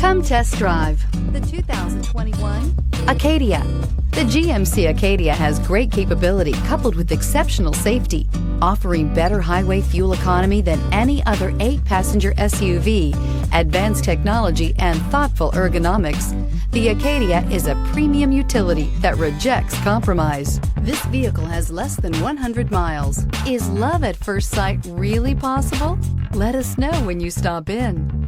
Come test drive the 2021 Acadia. The GMC Acadia has great capability coupled with exceptional safety, offering better highway fuel economy than any other 8-passenger SUV, advanced technology, and thoughtful ergonomics. The Acadia is a premium utility that rejects compromise. This vehicle has less than 100 miles. Is love at first sight really possible? Let us know when you stop in.